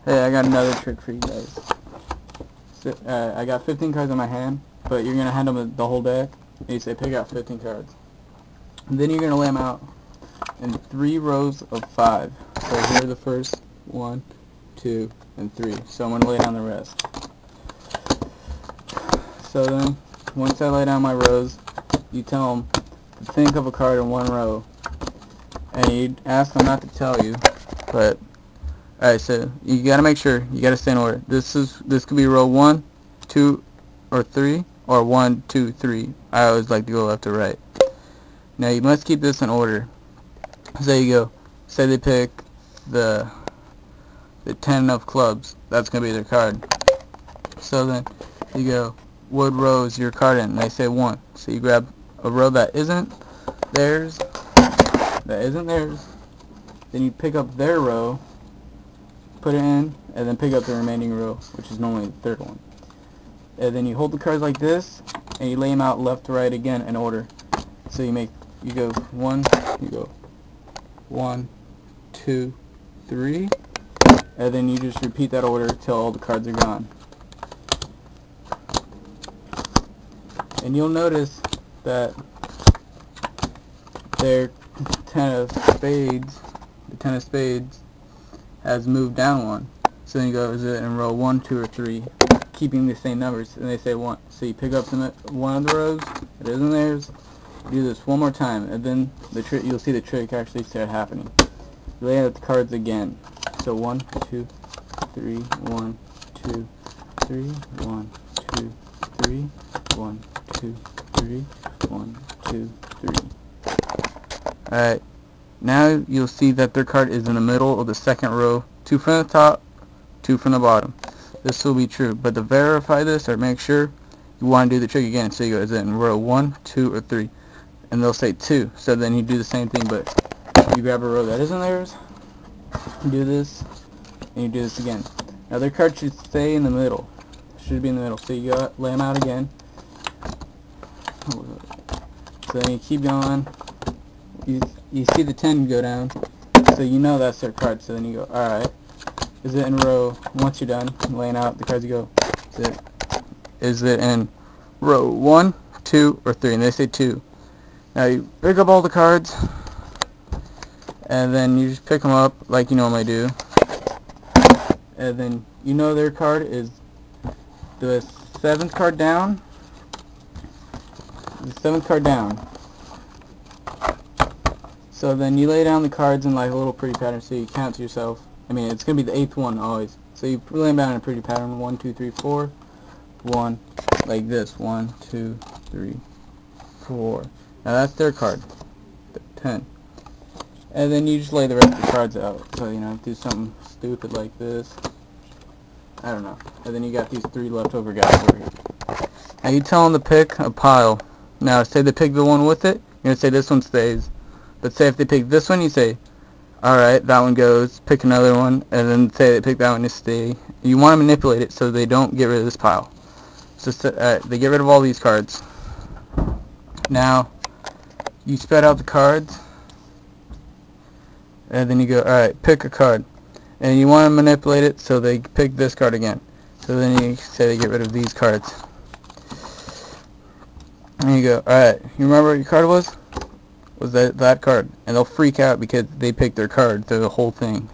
Hey, I got another trick for you guys. So, I got 15 cards in my hand, but you're going to hand them the whole deck, and you say pick out 15 cards. And then you're going to lay them out in 3 rows of 5. So here are the first 1, 2, and 3. So I'm going to lay down the rest. So then, once I lay down my rows, you tell them to think of a card in 1 row. And you ask them not to tell you, but alright, so you gotta make sure you gotta stay in order. This could be row 1, 2, or 3, or 1, 2, 3. I always like to go left to right. Now you must keep this in order. So you go, say they pick the 10 of clubs. That's gonna be their card. So then you go, what row is your card in? And they say 1. So you grab a row that isn't theirs. Then you pick up their row, put it in, and then pick up the remaining row, which is normally the third one. And then you hold the cards like this, and you lay them out left to right again in order. So you go 1, 2, 3, and then you just repeat that order till all the cards are gone. And you'll notice that their 10 of spades, the 10 of spades has moved down 1. So then you go, is it in row 1, 2, or 3, keeping the same numbers, and they say 1. So you pick up one of the rows, it isn't theirs, do this one more time, and then you'll see the trick actually start happening. You lay out the cards again. So 1, 2, 3, 1, 2, 3, 1, 2, 3, 1, 2, 3, 1, 2, 3. Alright, now you'll see that their card is in the middle of the second row, 2 from the top, 2 from the bottom. This will be true, but to verify this or make sure, you want to do the trick again. So you go, is it in row 1, 2, or 3? And they'll say 2, so then you do the same thing, but you grab a row that isn't theirs, you do this, and you do this again. Now their card should stay in the middle, should be in the middle, so you go, lay them out again. So then you keep going. You see the 10 go down, so you know that's their card. So then you go, alright, is it in row, once you're done laying out the cards, you go, is it in row 1, 2, or 3? And they say 2. Now you pick up all the cards, and then you just pick them up like you normally do. And then you know their card is the 7th card down. The 7th card down. So then you lay down the cards in like a little pretty pattern, so you count to yourself. I mean, it's going to be the 8th one always. So you lay them down in a pretty pattern. 1, 2, 3, 4. 1, like this. 1, 2, 3, 4. Now that's their card. 10. And then you just lay the rest of the cards out. So, you know, do something stupid like this. I don't know. And then you got these 3 leftover guys over here. Now you tell them to pick a pile. Now say they pick the one with it, you're going to say this one stays. But say if they pick this one, you say, alright, that one goes, pick another one, and then say they pick that one to stay. You want to manipulate it so they don't get rid of this pile. So they get rid of all these cards. Now, you spread out the cards, and then you go, alright, pick a card. And you want to manipulate it so they pick this card again. So then you say they get rid of these cards. And you go, alright, you remember what your card was? Was that card? And they'll freak out because they picked their card through the whole thing.